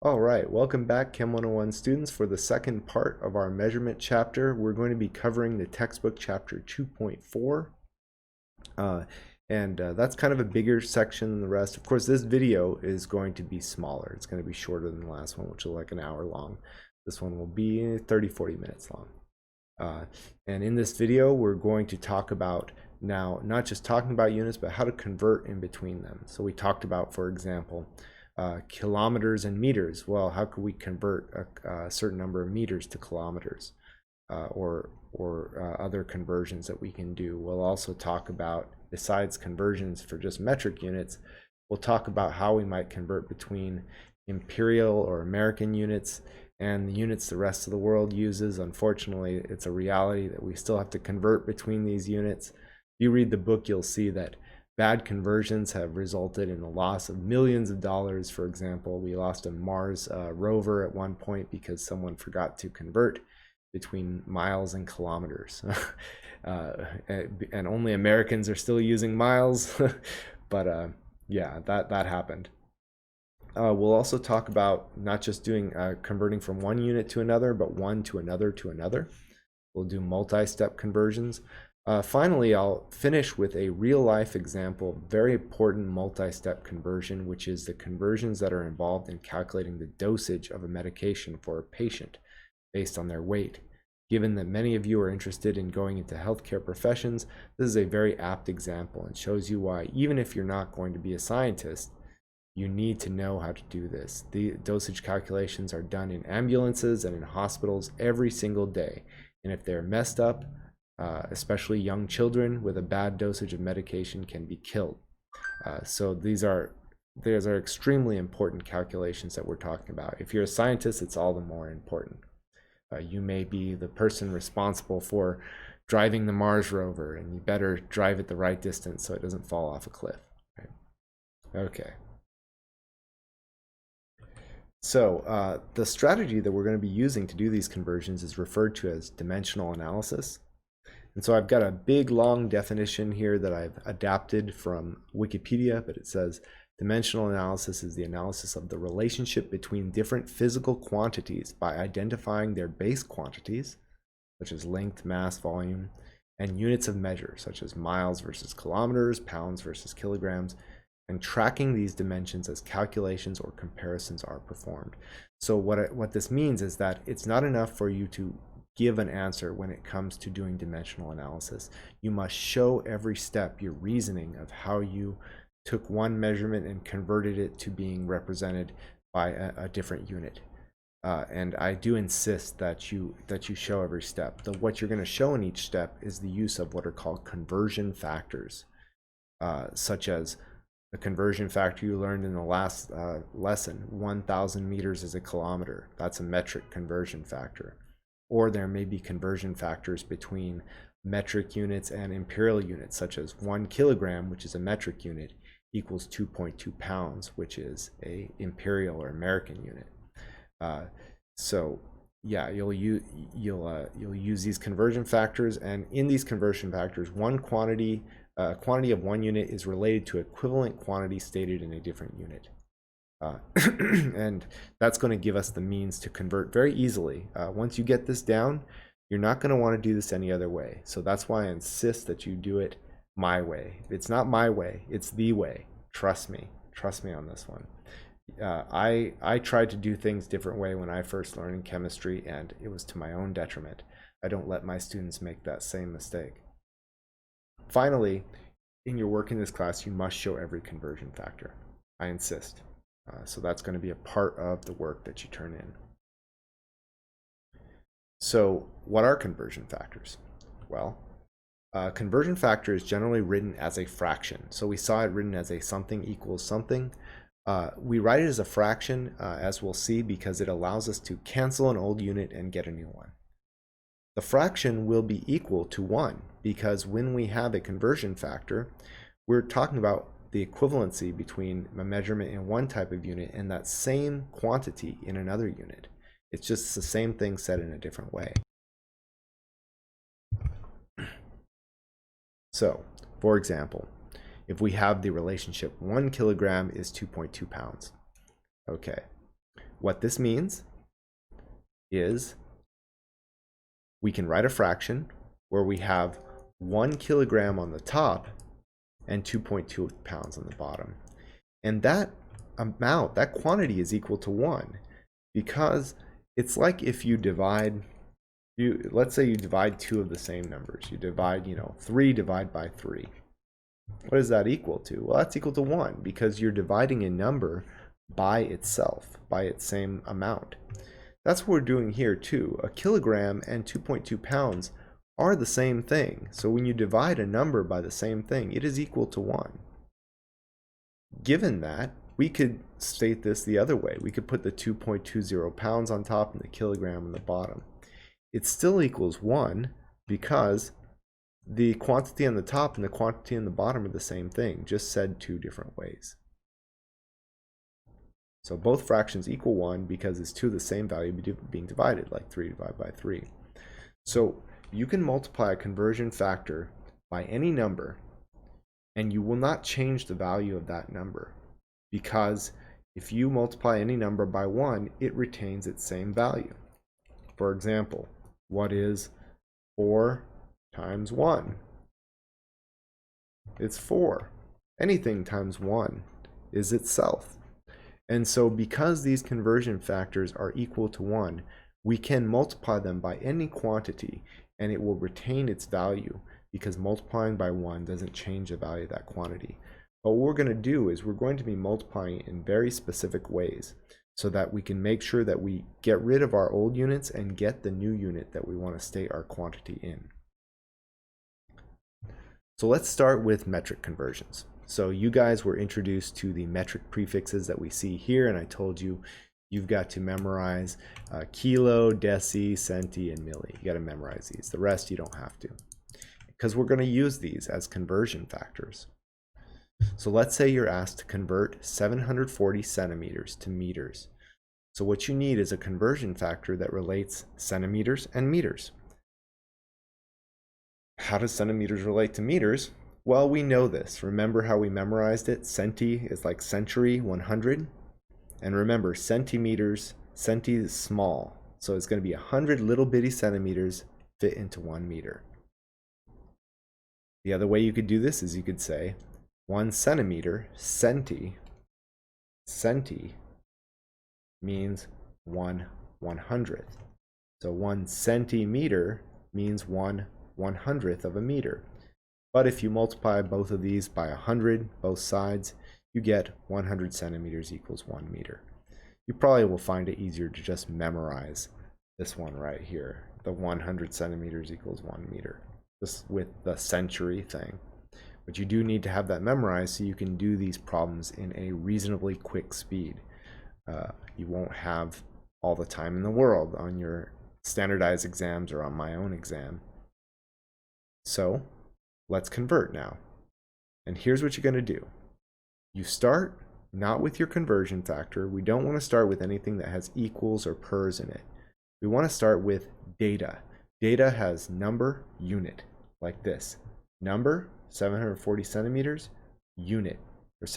All right, welcome back, Chem 101 students. For the second part of our measurement chapter, we're going to be covering the textbook chapter 2.4. That's kind of a bigger section than the rest. Of course, this video is going to be smaller. It's going to be shorter than the last one, which is like an hour long. This one will be 30-40 minutes long. And in this video, we're going to talk about now, not just talking about units, but how to convert in between them. So we talked about, for example, kilometers and meters. Well, how could we convert a certain number of meters to kilometers, or other conversions that we can do? We'll also talk about, besides conversions for just metric units, we'll talk about how we might convert between imperial or American units and the units the rest of the world uses. Unfortunately, it's a reality that we still have to convert between these units. If you read the book, you'll see that bad conversions have resulted in the loss of millions of dollars. For example, we lost a Mars rover at one point because someone forgot to convert between miles and kilometers. And only Americans are still using miles. But yeah, that happened. We'll also talk about not just doing converting from one unit to another, but one to another to another. We'll do multi-step conversions. Finally, I'll finish with a real-life example, very important multi-step conversion, which is the conversions that are involved in calculating the dosage of a medication for a patient based on their weight. Given that many of you are interested in going into healthcare professions, this is a very apt example and shows you why, even if you're not going to be a scientist, you need to know how to do this. The dosage calculations are done in ambulances and in hospitals every single day. And if they're messed up, especially young children with a bad dosage of medication can be killed. So these are extremely important calculations that we're talking about. If you're a scientist, it's all the more important. You may be the person responsible for driving the Mars rover, and you better drive it the right distance so it doesn't fall off a cliff. Right? Okay. So the strategy that we're going to be using to do these conversions is referred to as dimensional analysis. And so I've got a big long definition here that I've adapted from Wikipedia, but it says dimensional analysis is the analysis of the relationship between different physical quantities by identifying their base quantities, such as length, mass, volume, and units of measure, such as miles versus kilometers, pounds versus kilograms, and tracking these dimensions as calculations or comparisons are performed. So what this means is that it's not enough for you to give an answer when it comes to doing dimensional analysis. You must show every step your reasoning of how you took one measurement and converted it to being represented by a different unit. And I do insist that you show every step. What you're going to show in each step is the use of what are called conversion factors, such as the conversion factor you learned in the last lesson, 1,000 meters is a kilometer. That's a metric conversion factor. Or there may be conversion factors between metric units and imperial units, such as 1 kilogram, which is a metric unit, equals 2.2 pounds, which is a imperial or American unit. So yeah, you'll use these conversion factors, and in these conversion factors, quantity of one unit is related to equivalent quantity stated in a different unit. And that's going to give us the means to convert very easily. Once you get this down, you're not going to want to do this any other way. So that's why I insist that you do it my way. It's not my way, it's the way. Trust me on this one. I tried to do things different way when I first learned in chemistry, and it was to my own detriment. I don't let my students make that same mistake. Finally, in your work in this class, you must show every conversion factor. I insist. So that's going to be a part of the work that you turn in. So what are conversion factors? Well, conversion factor is generally written as a fraction. So we saw it written as a something equals something. We write it as a fraction, as we'll see, because it allows us to cancel an old unit and get a new one. The fraction will be equal to 1 because when we have a conversion factor, we're talking about the equivalency between a measurement in one type of unit and that same quantity in another unit. It's just the same thing said in a different way. So, for example, if we have the relationship 1 kilogram is 2.2 pounds. Okay, What this means is we can write a fraction where we have 1 kilogram on the top and 2.2 pounds on the bottom. And that amount, that quantity is equal to 1, because it's like if you divide, let's say you divide two of the same numbers. You divide, 3 divided by 3. What does that equal to? Well, that's equal to 1, because you're dividing a number by itself, by its same amount. That's what we're doing here too. A kilogram and 2.2 pounds are the same thing. So when you divide a number by the same thing, it is equal to 1. Given that, we could state this the other way. We could put the 2.20 pounds on top and the kilogram on the bottom. It still equals 1 because the quantity on the top and the quantity on the bottom are the same thing, just said two different ways. So both fractions equal 1 because it's two of the same value being divided, like 3 divided by 3. So you can multiply a conversion factor by any number, and you will not change the value of that number, because if you multiply any number by 1, it retains its same value. For example, what is 4 times 1? It's 4. Anything times 1 is itself. And so because these conversion factors are equal to 1, we can multiply them by any quantity and it will retain its value, because multiplying by 1 doesn't change the value of that quantity. But what we're going to do is we're going to be multiplying in very specific ways so that we can make sure that we get rid of our old units and get the new unit that we want to state our quantity in. So let's start with metric conversions. So you guys were introduced to the metric prefixes that we see here, and I told you you've got to memorize kilo, deci, centi, and milli. You got to memorize these. The rest you don't have to, because we're going to use these as conversion factors. So let's say you're asked to convert 740 centimeters to meters. So what you need is a conversion factor that relates centimeters and meters. How does centimeters relate to meters? Well, we know this. Remember how we memorized it? Centi is like century, 100. And remember, centimeters, centi is small. So it's going to be 100 little bitty centimeters fit into 1 meter. The other way you could do this is you could say 1 centimeter, centi means 1/100th. So 1 centimeter means 1/100th of a meter. But if you multiply both of these by 100, both sides, you get 100 centimeters equals 1 meter. You probably will find it easier to just memorize this one right here. The 100 centimeters equals 1 meter, just with the century thing. But you do need to have that memorized so you can do these problems in a reasonably quick speed. You won't have all the time in the world on your standardized exams or on my own exam. So let's convert now. And here's what you're going to do. You start not with your conversion factor. We don't want to start with anything that has equals or pers in it. We want to start with data. Data has number, unit, like this. Number, 740 centimeters, unit. Or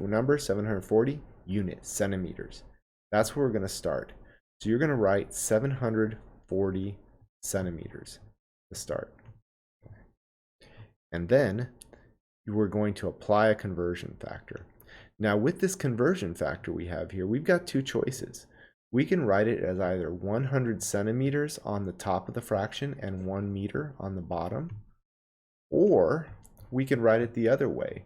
number, 740, unit, centimeters. That's where we're going to start. So you're going to write 740 centimeters to start. And then you are going to apply a conversion factor. Now with this conversion factor we have here, we've got two choices. We can write it as either 100 centimeters on the top of the fraction and 1 meter on the bottom, or we can write it the other way,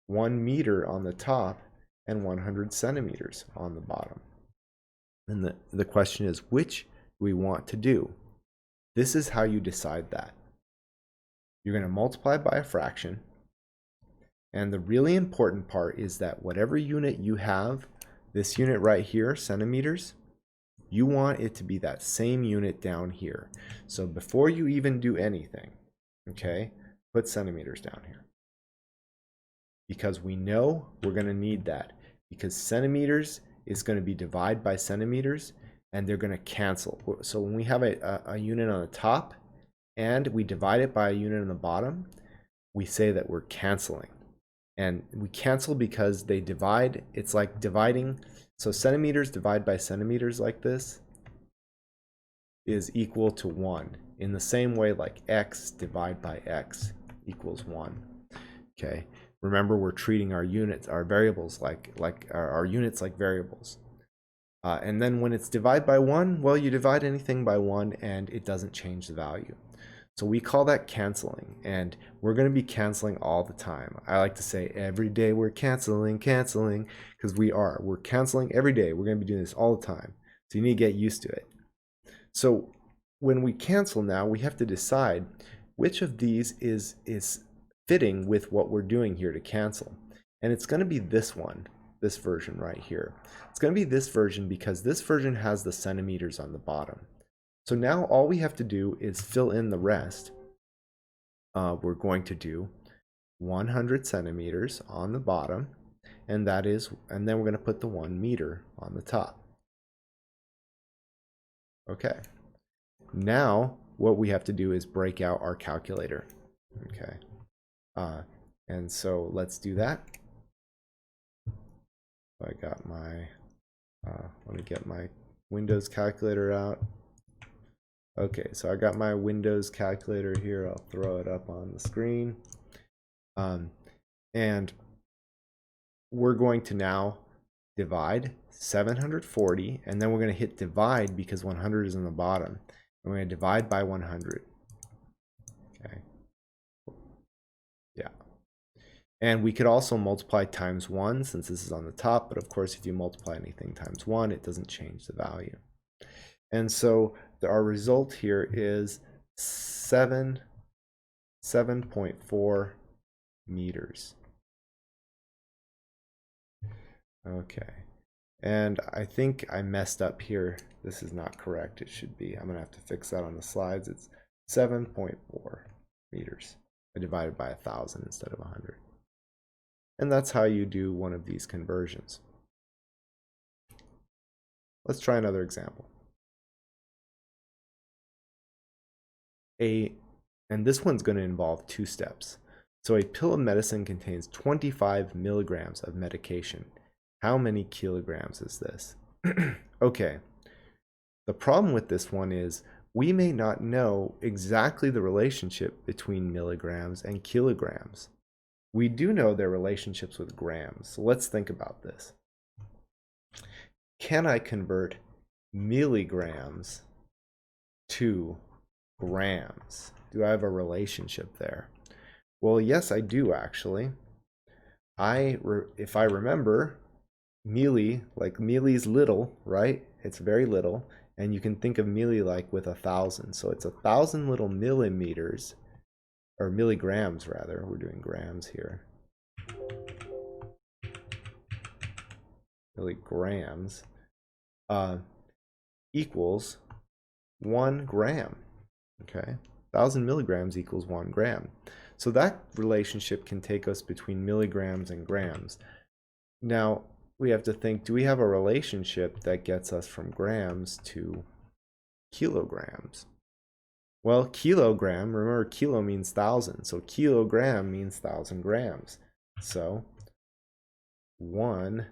1 meter on the top and 100 centimeters on the bottom. And the question is, which we want to do. This is how you decide that. You're going to multiply by a fraction. And the really important part is that whatever unit you have, this unit right here, centimeters, you want it to be that same unit down here. So before you even do anything, okay, put centimeters down here. Because we know we're going to need that. Because centimeters is going to be divided by centimeters, and they're going to cancel. So when we have a unit on the top, and we divide it by a unit on the bottom, we say that we're canceling. And we cancel because they divide. It's like dividing. So centimeters divided by centimeters like this is equal to 1. In the same way, like x divided by x equals 1. Okay. Remember, we're treating our units, our variables, like our units like variables. And then when it's divided by 1, well, you divide anything by 1 and it doesn't change the value. So we call that canceling, and we're going to be canceling all the time. I like to say every day we're canceling, because we're canceling every day. We're going to be doing this all the time. So you need to get used to it. So when we cancel now, we have to decide which of these is fitting with what we're doing here to cancel. And it's going to be this one, this version right here. It's going to be this version because this version has the centimeters on the bottom. So now all we have to do is fill in the rest. We're going to do 100 centimeters on the bottom, and then we're going to put the 1 meter on the top. Okay. Now what we have to do is break out our calculator. Okay. And so let's do that. I got my, let me get my Windows calculator out. Okay, so I got my Windows calculator here. I'll throw it up on the screen. And we're going to now divide 740, and then we're going to hit divide because 100 is in the bottom. And we're going to divide by 100. Okay. Yeah. And we could also multiply times 1 since this is on the top, but of course if you multiply anything times 1, it doesn't change the value. And so our result here is 7.4 meters. Okay. And I think I messed up here. This is not correct. It should be. I'm going to have to fix that on the slides. It's 7.4 meters. I divided by 1,000 instead of 100. And that's how you do one of these conversions. Let's try another example. And this one's going to involve 2 steps. So a pill of medicine contains 25 milligrams of medication. How many kilograms is this? Okay. The problem with this one is we may not know exactly the relationship between milligrams and kilograms. We do know their relationships with grams. So let's think about this. Can I convert milligrams to grams? Do I have a relationship there? Well, yes, I do actually. If I remember, milli, like milli's little, right? It's very little, and you can think of milli like with 1,000. So it's 1,000 little millimeters, or milligrams rather. We're doing grams here. Milligrams equals 1 gram. Okay, 1,000 milligrams equals 1 gram. So that relationship can take us between milligrams and grams. Now we have to think, do we have a relationship that gets us from grams to kilograms? Well, kilogram, remember kilo means 1,000, so kilogram means 1,000 grams. So 1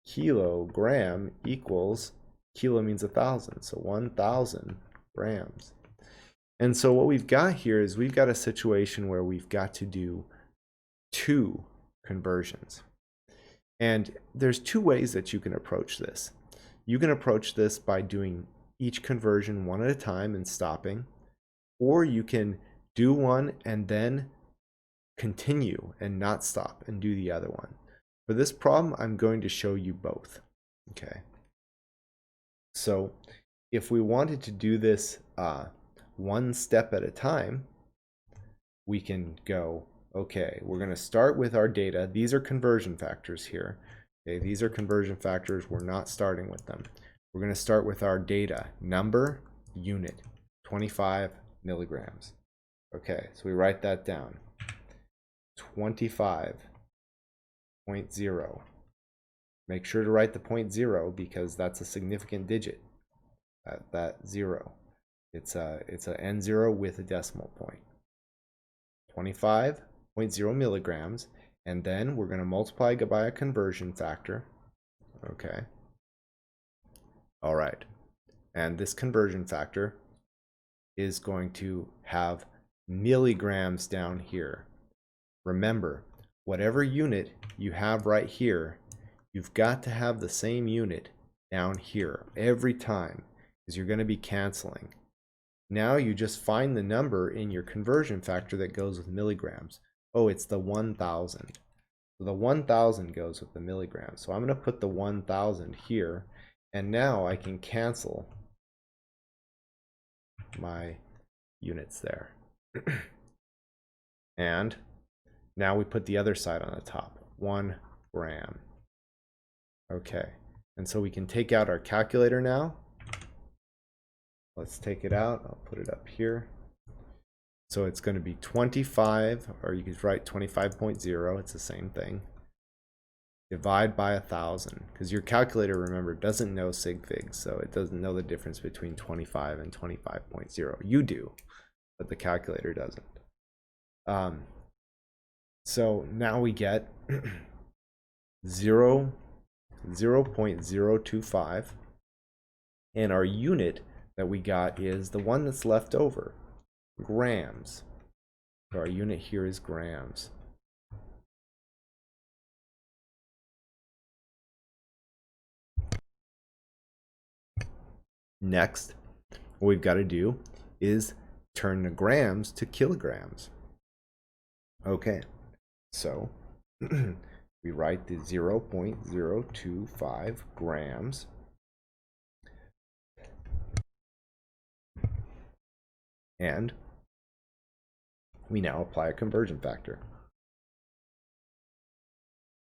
kilogram equals, kilo means 1,000, so 1,000 grams. And so what we've got here is we've got a situation where we've got to do 2 conversions. And there's 2 ways that you can approach this. You can approach this by doing each conversion one at a time and stopping, or you can do one and then continue and not stop and do the other one. For this problem, I'm going to show you both. Okay. So if we wanted to do this one step at a time, we can go, okay, we're going to start with our data. These are conversion factors here. Okay, these are conversion factors. We're not starting with them. We're going to start with our data. Number, unit, 25 milligrams. Okay, so we write that down. 25.0. Make sure to write the 0.0 because that's a significant digit. That 0. It's a N0 with a decimal point. 25.0 milligrams, and then we're going to multiply by a conversion factor. Okay. All right. And this conversion factor is going to have milligrams down here. Remember, whatever unit you have right here, you've got to have the same unit down here every time, because you're going to be canceling. Now you just find the number in your conversion factor that goes with milligrams. Oh, it's the 1000. So the 1000 goes with the milligrams. So I'm going to put the 1000 here, and now I can cancel my units there. And now we put the other side on the top, 1 gram. Okay, and so we can take out our calculator now. Let's take it out. I'll put it up here. So it's going to be 25, or you could write 25.0. It's the same thing. Divide by 1000, because your calculator, remember, doesn't know sig figs, so it doesn't know the difference between 25 and 25.0. You do, but the calculator doesn't. So now we get 0.025, and our unit that we got is the one that's left over, grams. So our unit here is grams. Next, what we've got to do is turn the grams to kilograms. Okay, so we write the 0.025 grams. And we now apply a conversion factor.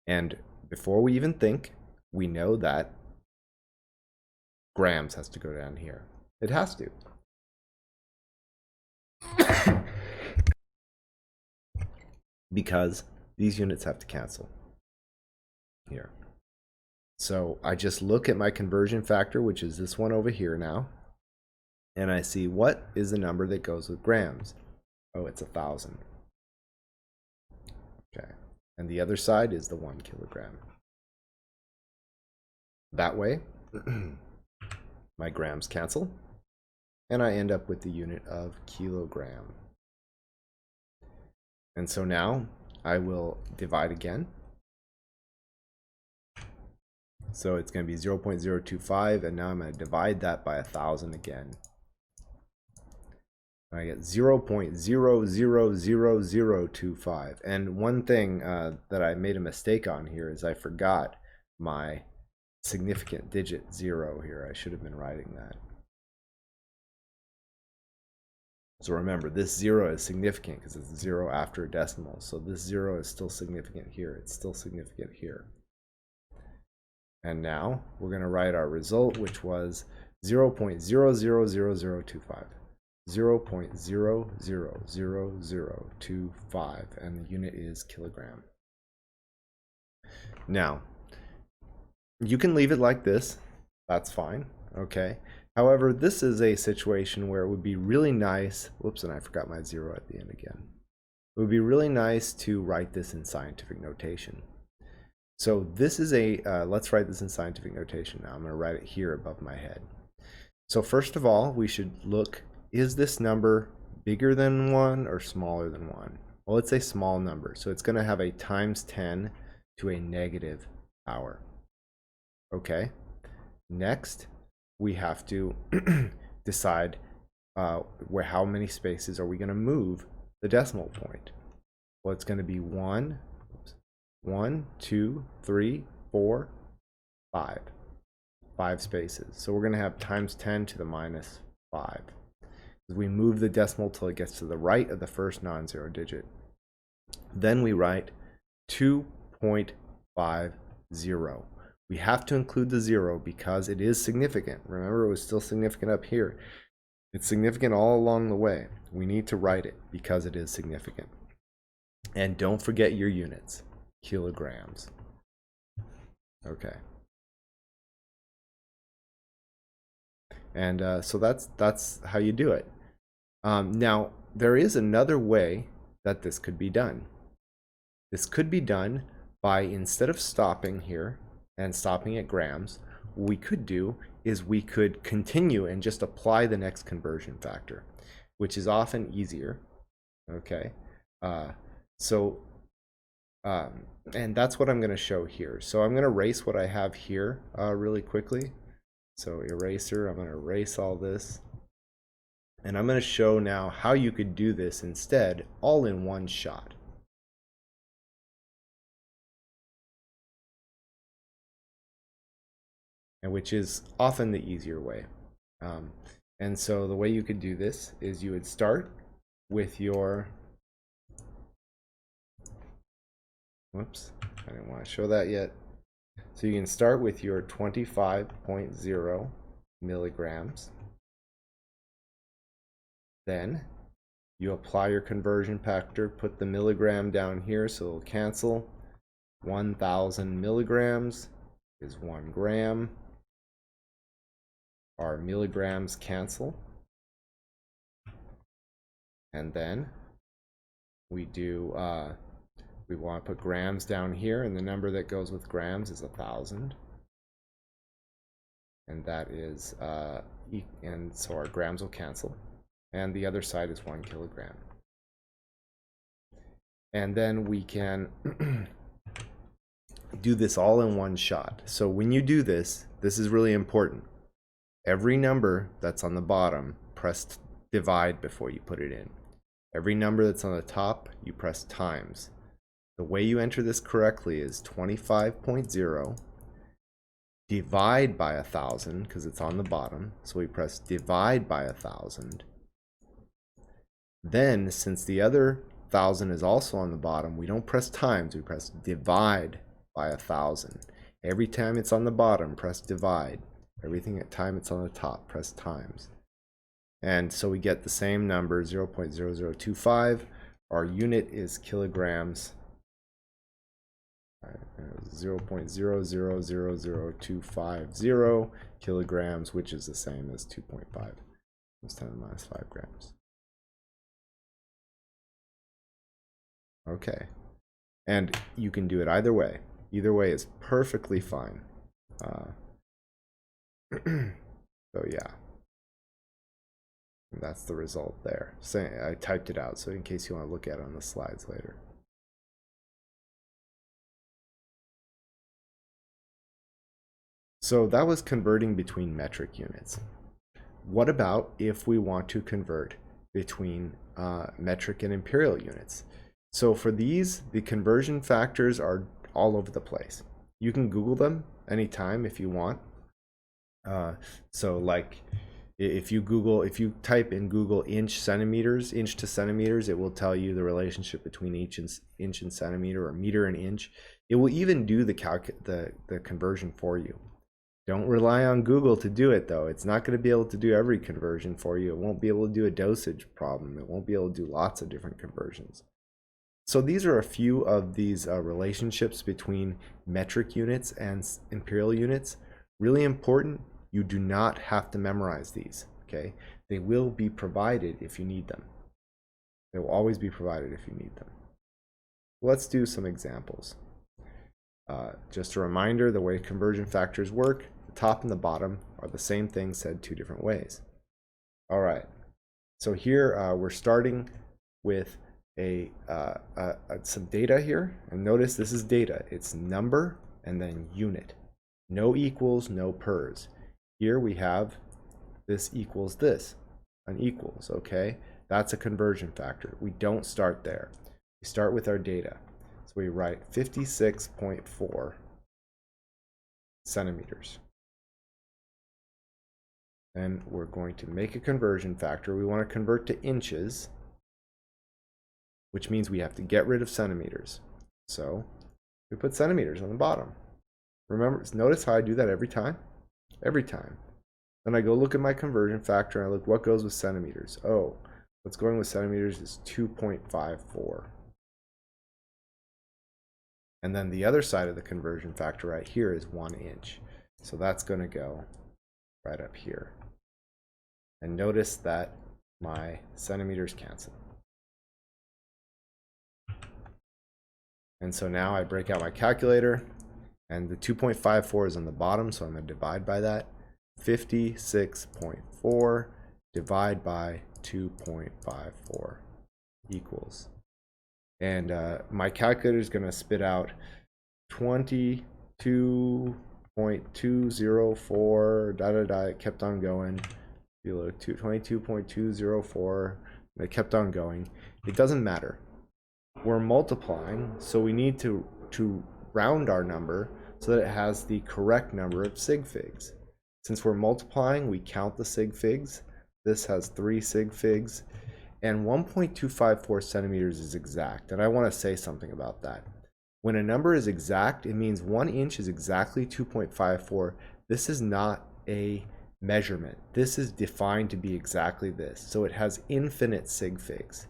And before we even think, we know that grams has to go down here. It has to. Because these units have to cancel here. So I just look at my conversion factor, which is this one over here now, and I see what is the number that goes with grams. Oh, it's 1000. Okay, and the other side is the 1 kilogram. That way, my grams cancel, and I end up with the unit of kilogram. And so now I will divide again. So it's going to be 0.025, and now I'm going to divide that by 1000 again. I get 0.00025. And one thing that I made a mistake on here is I forgot my significant digit 0 here. I should have been writing that. So remember, this 0 is significant because it's 0 after a decimal. So this 0 is still significant here. It's still significant here. And now we're going to write our result, which was 0.000025. 0.000025, and the unit is kilogram. Now, you can leave it like this. That's fine. Okay. However, this is a situation where it would be really nice. Whoops, and I forgot my 0 at the end again. It would be really nice to write this in scientific notation. So this is a, let's write this in scientific notation now. I'm going to write it here above my head. So first of all, we should look, is this number bigger than 1 or smaller than 1? Well, it's a small number, so it's going to have a times 10 to a negative power. Okay. Next, we have to decide how many spaces are we going to move the decimal point. Well, it's going to be 1, 2, 3, 4, 5. 5 spaces. So we're going to have times 10 to the minus 5. We move the decimal till it gets to the right of the first non-zero digit. Then we write 2.50. We have to include the 0 because it is significant. Remember, it was still significant up here. It's significant all along the way. We need to write it because it is significant. And don't forget your units. Kilograms. Okay. And so that's how you do it. Now, there is another way that this could be done. This could be done by, instead of stopping here and stopping at grams, what we could do is we could continue and just apply the next conversion factor, which is often easier. Okay, so and that's what I'm going to show here. So I'm going to erase what I have here really quickly. So eraser, I'm going to erase all this. And I'm going to show now how you could do this instead, all in one shot. And which is often the easier way. And so the way you could do this is you would start with your, whoops, I didn't want to show that yet. So you can start with your 25.0 milligrams. Then you apply your conversion factor, put the milligram down here so it'll cancel. 1,000 milligrams is 1 gram. Our milligrams cancel. And then we do, we want to put grams down here, and the number that goes with grams is 1,000. And that is, and so our grams will cancel. And the other side is 1 kilogram. And then we can do this all in one shot. So when you do this, this is really important. Every number that's on the bottom, press divide before you put it in. Every number that's on the top, you press times. The way you enter this correctly is 25.0 divide by 1,000, because it's on the bottom. So we press divide by 1,000. Then, since the other 1,000 is also on the bottom, we don't press times, we press divide by 1,000. Every time it's on the bottom, press divide. Everything at time it's on the top, press times. And so we get the same number, 0.0025. Our unit is kilograms. 0.0000250 kilograms, which is the same as 2.5 times 10 to the minus 5 grams. Okay, and you can do it either way. Either way is perfectly fine. So yeah, that's the result there. So I typed it out, so in case you want to look at it on the slides later. So that was converting between metric units. What about if we want to convert between metric and imperial units? So for these, the conversion factors are all over the place. You can Google them anytime if you want. So like if you type in Google inch to centimeters, it will tell you the relationship between inch and centimeter, or meter and inch. It will even do the conversion for you. Don't rely on Google to do it, though. It's not going to be able to do every conversion for you. It won't be able to do a dosage problem. It won't be able to do lots of different conversions. So these are a few of these relationships between metric units and imperial units. Really important, you do not have to memorize these, okay? They will be provided if you need them. They will always be provided if you need them. Let's do some examples. Just a reminder, the way conversion factors work, the top and the bottom are the same thing said two different ways. All right, so here we're starting with some data here, and notice this is data. It's number and then unit. No equals, no pers. Here we have this equals this, an equals, okay? That's a conversion factor. We don't start there. We start with our data. So we write 56.4 centimeters. Then we're going to make a conversion factor. We want to convert to inches, which means we have to get rid of centimeters. So we put centimeters on the bottom. Remember, notice how I do that every time? Every time. Then I go look at my conversion factor and I look what goes with centimeters. Oh, what's going with centimeters is 2.54. And then the other side of the conversion factor right here is 1 inch. So that's going to go right up here. And notice that my centimeters cancel. And so now I break out my calculator And the 2.54 is on the bottom, so I'm going to divide by that. 56.4 divide by 2.54 equals. And my calculator is going to spit out 22.204, it kept on going. 22.204, it kept on going. It doesn't matter. We're multiplying, so we need to round our number so that it has the correct number of sig figs. Since we're multiplying, we count the sig figs. This has 3 sig figs, and 1.254 centimeters is exact. And I want to say something about that. When a number is exact, it means 1 inch is exactly 2.54. This is not a measurement. This is defined to be exactly this. So it has infinite sig figs.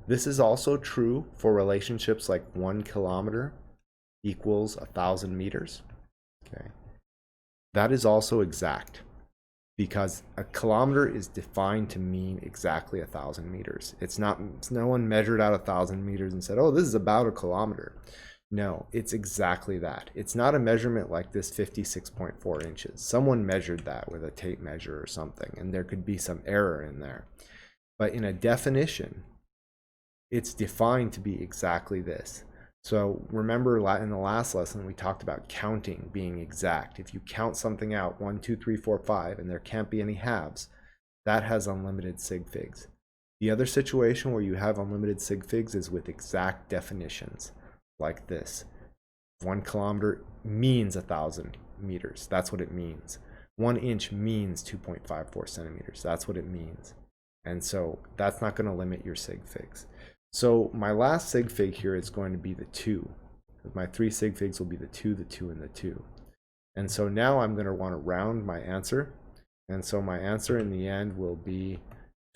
This is also true for relationships like 1 kilometer equals 1,000 meters. Okay, that is also exact because a kilometer is defined to mean exactly 1,000 meters. It's no one measured out 1,000 meters and said, oh, this is about a kilometer. No, it's exactly that. It's not a measurement like this 56.4 inches. Someone measured that with a tape measure or something, and there could be some error in there. But in a definition, it's defined to be exactly this. So remember in the last lesson, we talked about counting being exact. If you count something out, 1, 2, 3, 4, 5, and there can't be any halves, that has unlimited sig figs. The other situation where you have unlimited sig figs is with exact definitions, like this. 1 kilometer means 1,000 meters. That's what it means. 1 inch means 2.54 centimeters. That's what it means. And so that's not going to limit your sig figs. So my last sig fig here is going to be the 2. My 3 sig figs will be the 2, the 2, and the 2. And so now I'm going to want to round my answer. And so my answer in the end will be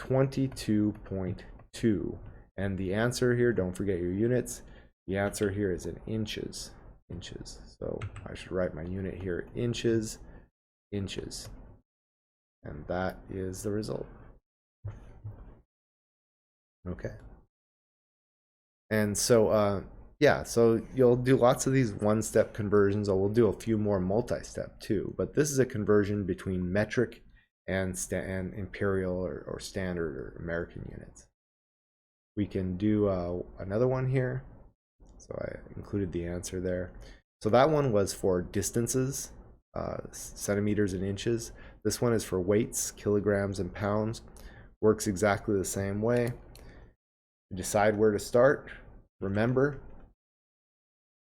22.2. And the answer here, don't forget your units. The answer here is in inches. Inches. So I should write my unit here, inches, inches. And that is the result. Okay. And so, yeah, so you'll do lots of these one-step conversions, or we'll do a few more multi-step too. But this is a conversion between metric and imperial or standard or American units. We can do another one here. So I included the answer there. So that one was for distances, centimeters and inches. This one is for weights, kilograms and pounds. Works exactly the same way. Decide where to start. Remember,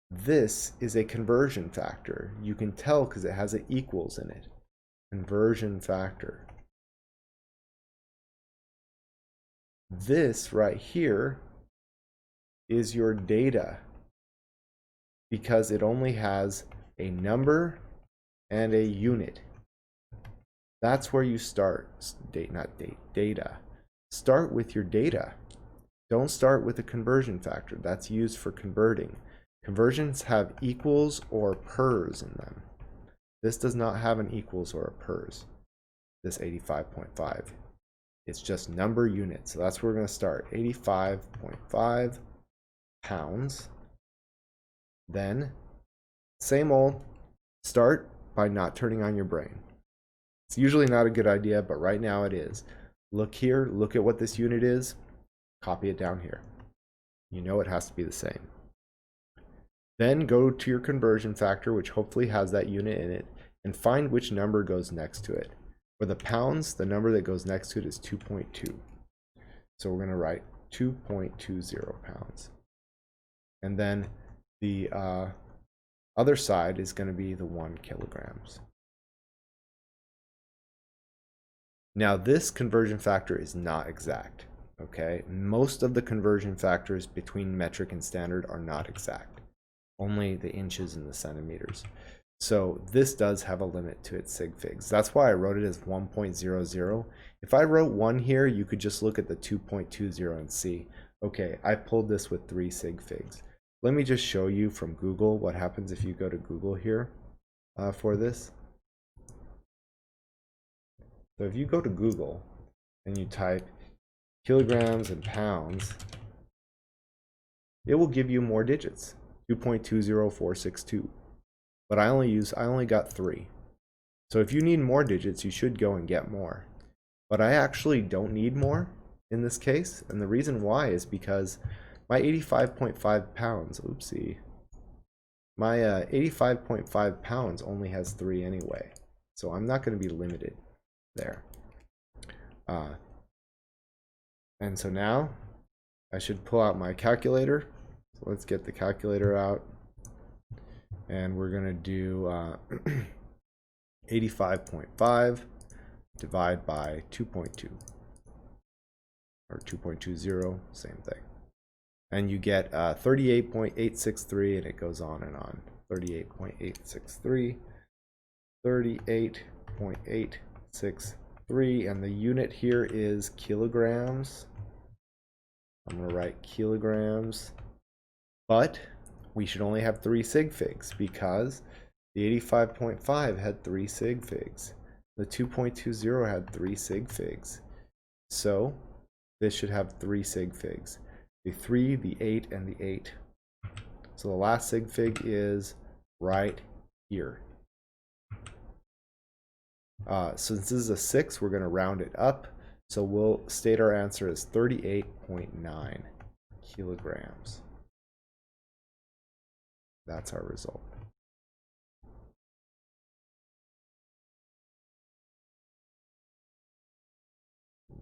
this is a conversion factor. You can tell because it has an equals in it. Conversion factor. This right here is your data because it only has a number and a unit. That's where you start. Data. Start with your data. Don't start with a conversion factor. That's used for converting. Conversions have equals or pers in them. This does not have an equals or a pers. This 85.5. It's just number units. So that's where we're going to start. 85.5 pounds. Then, same old, start by not turning on your brain. It's usually not a good idea, but right now it is. Look here, look at what this unit is. Copy it down here. You know it has to be the same. Then go to your conversion factor, which hopefully has that unit in it, and find which number goes next to it. For the pounds, the number that goes next to it is 2.2. So we're going to write 2.20 pounds. And then the other side is going to be the 1 kilograms. Now this conversion factor is not exact. Okay, most of the conversion factors between metric and standard are not exact. Only the inches and the centimeters. So this does have a limit to its sig figs. That's why I wrote it as 1.00. If I wrote 1 here, you could just look at the 2.20 and see, okay, I pulled this with 3 sig figs. Let me just show you from Google what happens if you go to Google here for this. So if you go to Google and you type kilograms and pounds, it will give you more digits, 2.20462. but I only got 3. So if you need more digits, you should go and get more. But I actually don't need more in this case, and the reason why is because my 85.5 pounds, oopsie, my 85.5 pounds only has 3 anyway, so I'm not going to be limited there. And so now I should pull out my calculator. So let's get the calculator out, and we're going to do 85.5 divide by 2.2, or 2.20, same thing. And you get 38.863, and it goes on and on. 38.863, 38.863, and the unit here is kilograms. I'm going to write kilograms, but we should only have 3 sig figs because the 85.5 had 3 sig figs. The 2.20 had 3 sig figs. So this should have 3 sig figs. The 3, the 8, and the 8. So the last sig fig is right here. Since this is a 6, we're going to round it up. So we'll state our answer as 38.9 kilograms. That's our result.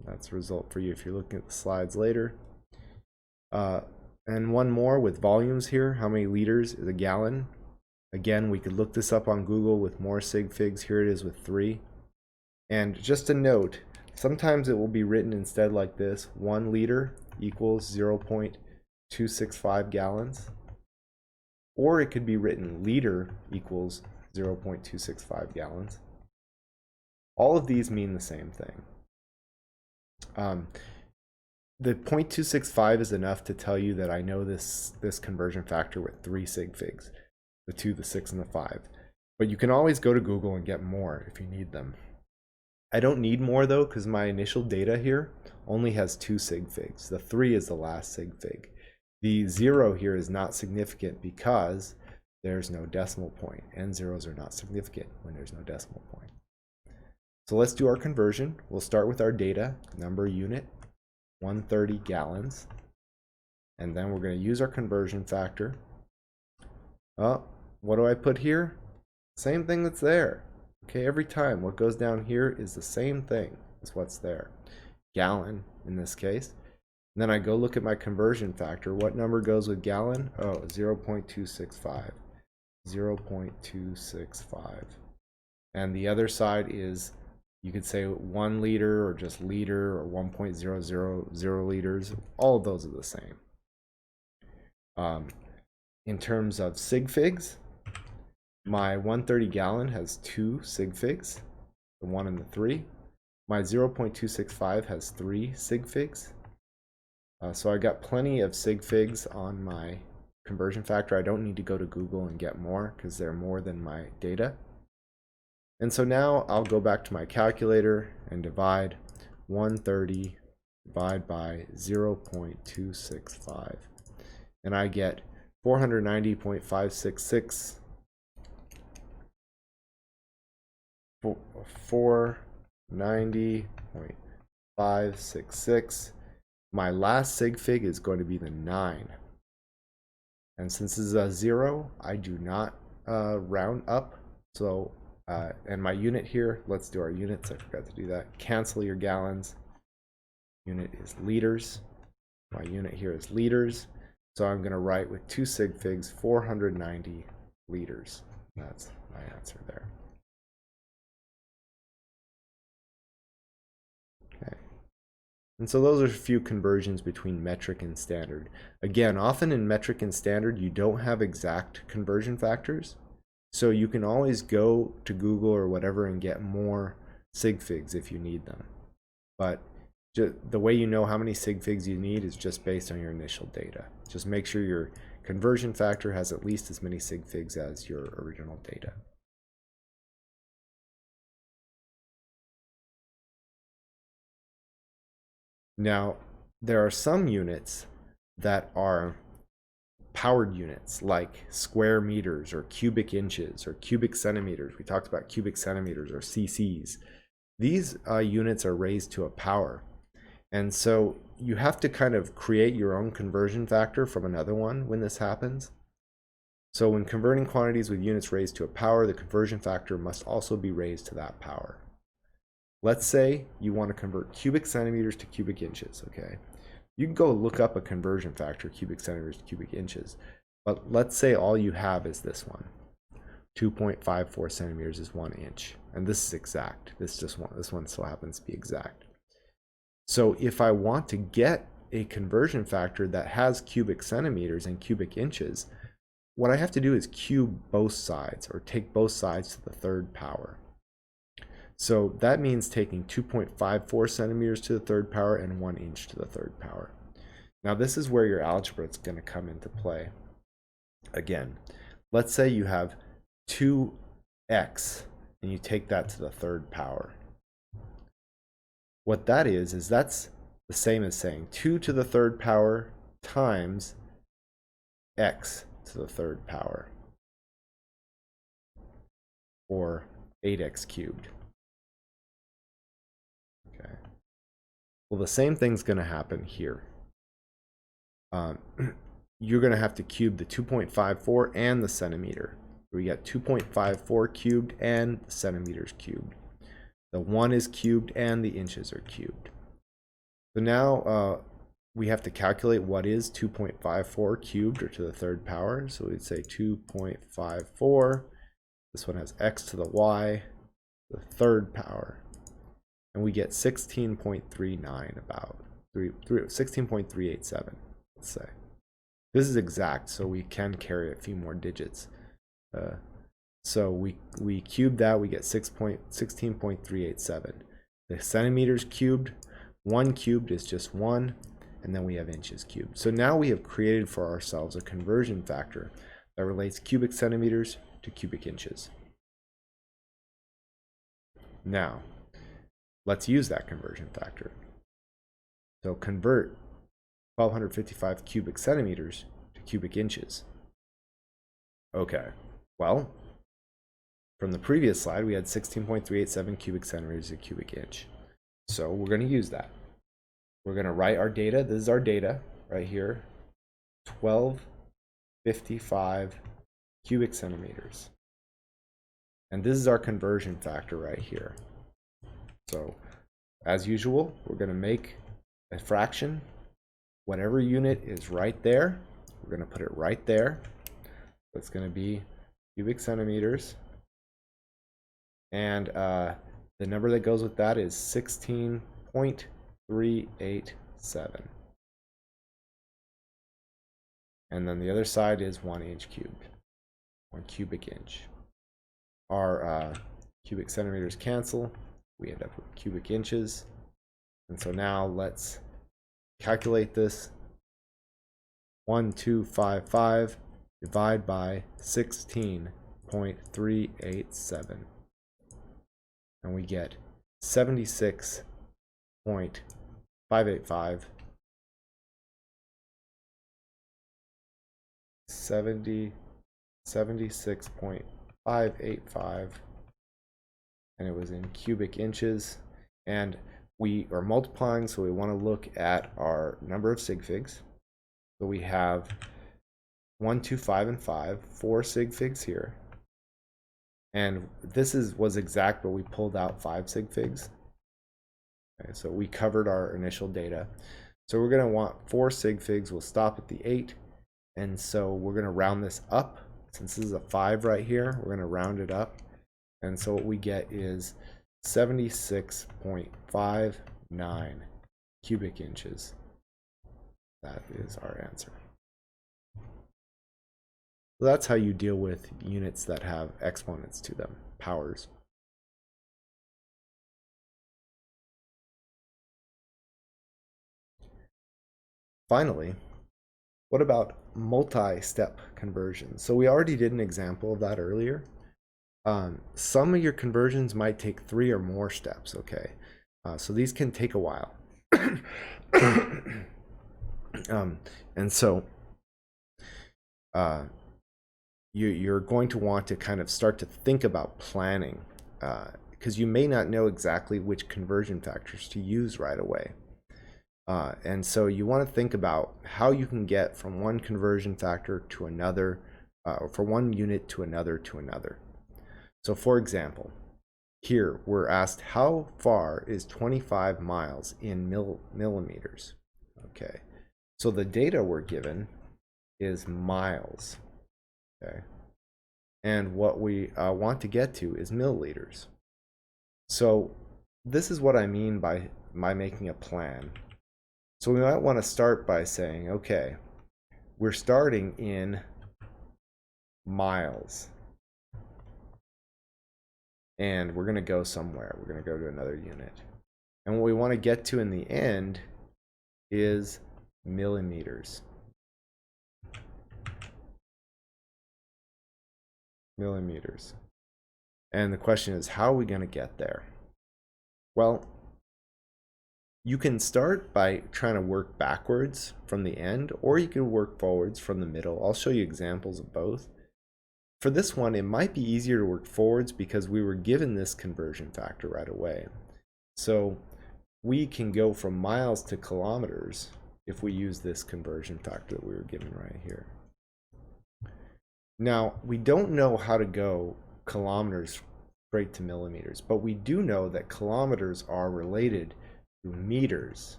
That's the result for you if you're looking at the slides later. And one more with volumes here. How many liters is a gallon? Again, we could look this up on Google with more sig figs. Here it is with 3. And just a note, sometimes it will be written instead like this: 1 liter equals 0.265 gallons. Or it could be written liter equals 0.265 gallons. All of these mean the same thing. The 0.265 is enough to tell you that I know this conversion factor with 3 sig figs, the 2, the 6, and the 5. But you can always go to Google and get more if you need them. I don't need more though, because my initial data here only has 2 sig figs. The 3 is the last sig fig. The 0 here is not significant because there's no decimal point, and zeros are not significant when there's no decimal point. So let's do our conversion. We'll start with our data, number unit, 130 gallons. And then we're going to use our conversion factor. Oh, what do I put here? Same thing that's there. Okay, every time what goes down here is the same thing as what's there. Gallon in this case. And then I go look at my conversion factor. What number goes with gallon? Oh, 0.265. 0.265. And the other side is, you could say 1 liter or just liter or 1.000 liters. All of those are the same. In terms of sig figs, my 130 gallon has 2 sig figs, the 1 and the 3. My 0.265 has 3 sig figs. So I got plenty of sig figs on my conversion factor. I don't need to go to Google and get more because they're more than my data. And so now I'll go back to my calculator and divide 130 divide by 0.265. And I get 490.566. 490.566. My last sig fig is going to be the 9. And since this is a 0, I do not round up. So, and my unit here, let's do our units. I forgot to do that. Cancel your gallons. Unit is liters. My unit here is liters. So I'm going to write with 2 sig figs, 490 liters. That's my answer there. Okay. And so those are a few conversions between metric and standard. Again, often in metric and standard, you don't have exact conversion factors. So you can always go to Google or whatever and get more sig figs if you need them. But the way you know how many sig figs you need is just based on your initial data. Just make sure your conversion factor has at least as many sig figs as your original data. Now, there are some units that are powered units like square meters or cubic inches or cubic centimeters. We talked about cubic centimeters or cc's. These units are raised to a power. And so you have to kind of create your own conversion factor from another one when this happens. So when converting quantities with units raised to a power, the conversion factor must also be raised to that power. Let's say you want to convert cubic centimeters to cubic inches, okay? You can go look up a conversion factor, cubic centimeters to cubic inches, but let's say all you have is this one. 2.54 centimeters is 1 inch, and this is exact. This one so happens to be exact. So if I want to get a conversion factor that has cubic centimeters and cubic inches, what I have to do is cube both sides, or take both sides to the third power. So that means taking 2.54 centimeters to the third power and 1 inch to the third power. Now this is where your algebra is going to come into play. Again, let's say you have 2x and you take that to the third power. What that is that's the same as saying 2 to the third power times x to the third power, or 8x cubed. Okay. Well, the same thing's going to happen here. You're going to have to cube the 2.54 and the centimeter. We got 2.54 cubed and the centimeters cubed. The 1 is cubed and the inches are cubed. So now we have to calculate what is 2.54 cubed, or to the third power. So we'd say 2.54. This one has x to the y, the third power. And we get 16.39, about 16.387, let's say. This is exact, so we can carry a few more digits. So we cube that, we get 16.387. The centimeters cubed, 1 cubed is just 1, and then we have inches cubed. So now we have created for ourselves a conversion factor that relates cubic centimeters to cubic inches. Now, let's use that conversion factor. So convert 1255 cubic centimeters to cubic inches. Okay, well, from the previous slide, we had 16.387 cubic centimeters a cubic inch. So we're going to use that. We're going to write our data. This is our data right here. 1255 cubic centimeters. And this is our conversion factor right here. So as usual, we're going to make a fraction. Whatever unit is right there, we're going to put it right there. So it's going to be cubic centimeters. And the number that goes with that is 16.387. And then the other side is 1 inch cubed, 1 cubic inch. Our cubic centimeters cancel. We end up with cubic inches. And so now let's calculate this. 1255 divide by 16.387. And we get 76.585. 76.585, and it was in cubic inches. And we are multiplying, so we want to look at our number of sig figs. So we have 1, 2, 5, and 5, 4 sig figs here. And this was exact, but we pulled out 5 sig figs. Okay, so we covered our initial data. So we're going to want 4 sig figs. We'll stop at the 8. And so we're going to round this up. Since this is a 5 right here, we're going to round it up. And so what we get is 76.59 cubic inches. That is our answer. So that's how you deal with units that have exponents to them, powers. Finally, what about multi-step conversions? So we already did an example of that earlier. Some of your conversions might take 3 or more steps, okay? So these can take a while. And so you're going to want to kind of start to think about planning, because you may not know exactly which conversion factors to use right away. And so you want to think about how you can get from one conversion factor to another, or from one unit to another to another. So for example, here we're asked how far is 25 miles in millimeters. Okay, so the data we're given is miles. Okay, and what we want to get to is milliliters. So this is what I mean by making a plan. So we might want to start by saying, okay, we're starting in miles, and we're going to go somewhere. We're going to go to another unit. And what we want to get to in the end is millimeters. Millimeters. And the question is, how are we going to get there? Well, you can start by trying to work backwards from the end, or you can work forwards from the middle. I'll show you examples of both. For this one, it might be easier to work forwards because we were given this conversion factor right away. So we can go from miles to kilometers if we use this conversion factor that we were given right here. Now, we don't know how to go kilometers straight to millimeters, but we do know that kilometers are related to meters,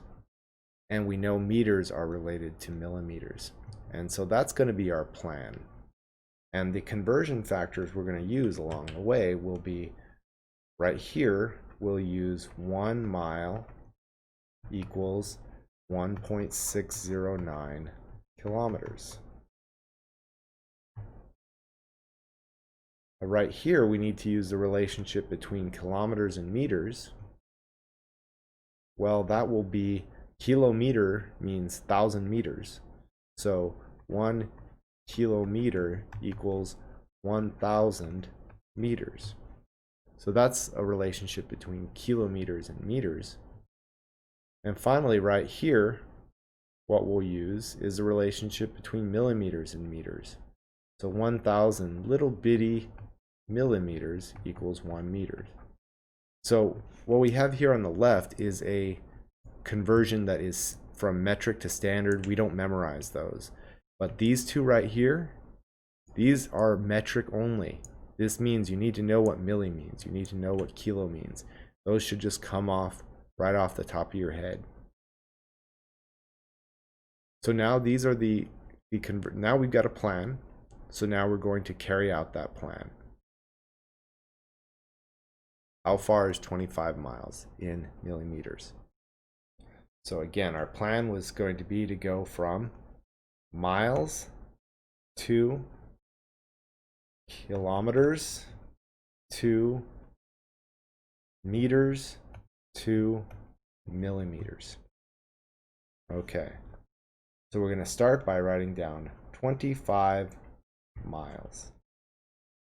and we know meters are related to millimeters. And so that's going to be our plan. And the conversion factors we're going to use along the way will be right here. We'll use 1 mile equals 1.609 kilometers. Right here, we need to use the relationship between kilometers and meters. Well, that will be kilometer means 1,000 meters. So 1 kilometer equals 1,000 meters. So that's a relationship between kilometers and meters. And finally, right here, what we'll use is the relationship between millimeters and meters. So 1,000 little bitty millimeters equals 1 meter. So what we have here on the left is a conversion that is from metric to standard. We don't memorize those. But these two right here, these are metric only. This means you need to know what milli means. You need to know what kilo means. Those should just come off right off the top of your head. So now these are now we've got a plan. So now we're going to carry out that plan. How far is 25 miles in millimeters? So again, our plan was going to be to go from miles to kilometers to meters to millimeters. Okay, so we're going to start by writing down 25 miles.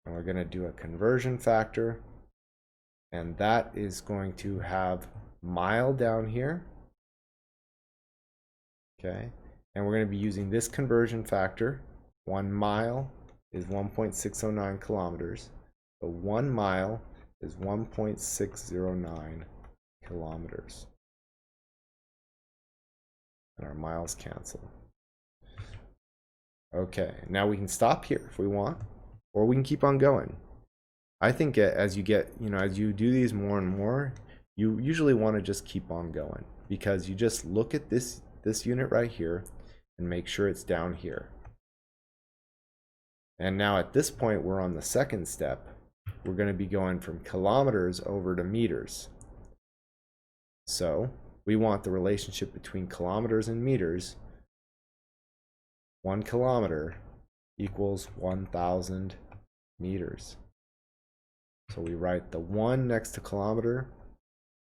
And we're going to do a conversion factor, and that is going to have mile down here. Okay, and we're going to be using this conversion factor. 1 mile is 1.609 kilometers. So 1 mile is 1.609 kilometers. And our miles cancel. Okay, now we can stop here if we want, or we can keep on going. I think as you do these more and more, you usually want to just keep on going, because you just look at this unit right here and make sure it's down here. And now at this point, we're on the second step. We're going to be going from kilometers over to meters. So we want the relationship between kilometers and meters. 1 kilometer equals 1,000 meters. So we write the 1 next to kilometer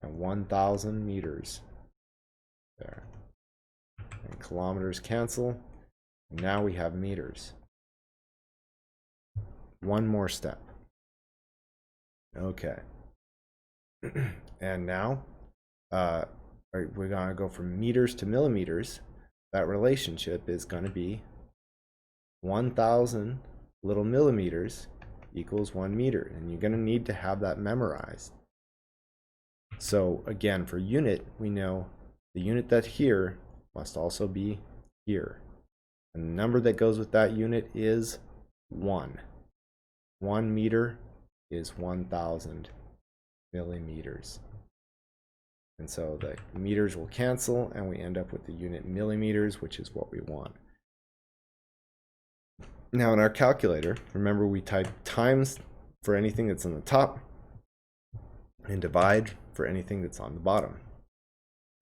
and 1,000 meters there. And kilometers cancel. Now we have meters. One more step. Okay. And now we're going to go from meters to millimeters. That relationship is going to be 1,000 little millimeters equals 1 meter, and you're going to need to have that memorized. So again, for unit, we know the unit that's here must also be here. And the number that goes with that unit is 1. 1 meter is 1,000 millimeters. And so the meters will cancel, and we end up with the unit millimeters, which is what we want. Now in our calculator, remember we type times for anything that's on the top and divide for anything that's on the bottom.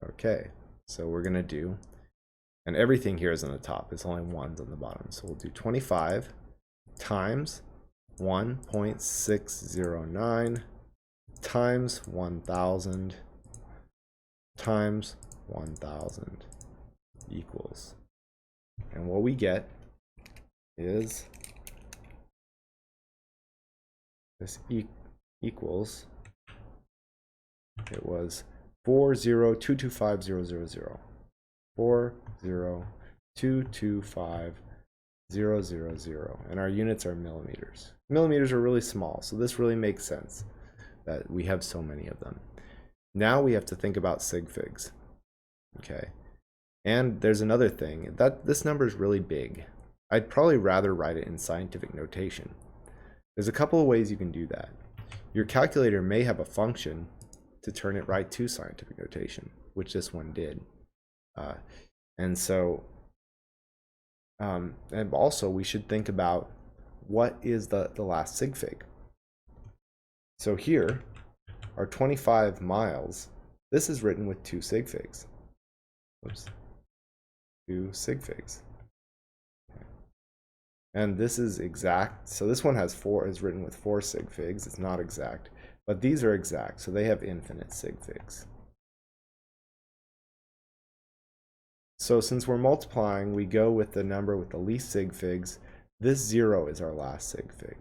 Okay, so we're going to do, and everything here is on the top, it's only ones on the bottom. So we'll do 25 times 1.609 times 1,000 times 1,000 equals. And what we get is this equals, it was 40225,000. 40225,000, and our units are millimeters. Millimeters are really small, so this really makes sense that we have so many of them. Now we have to think about sig figs. Okay, and there's another thing, that this number is really big. I'd probably rather write it in scientific notation. There's a couple of ways you can do that. Your calculator may have a function to turn it right to scientific notation, which this one did. And so, and also we should think about what is the last sig fig. So here, our 25 miles, this is written with 2 sig figs. Oops, 2 sig figs. Okay. And this is exact, so this one has 4, is written with 4 sig figs. It's not exact, but these are exact, so they have infinite sig figs. So since we're multiplying, we go with the number with the least sig figs. This 0 is our last sig fig.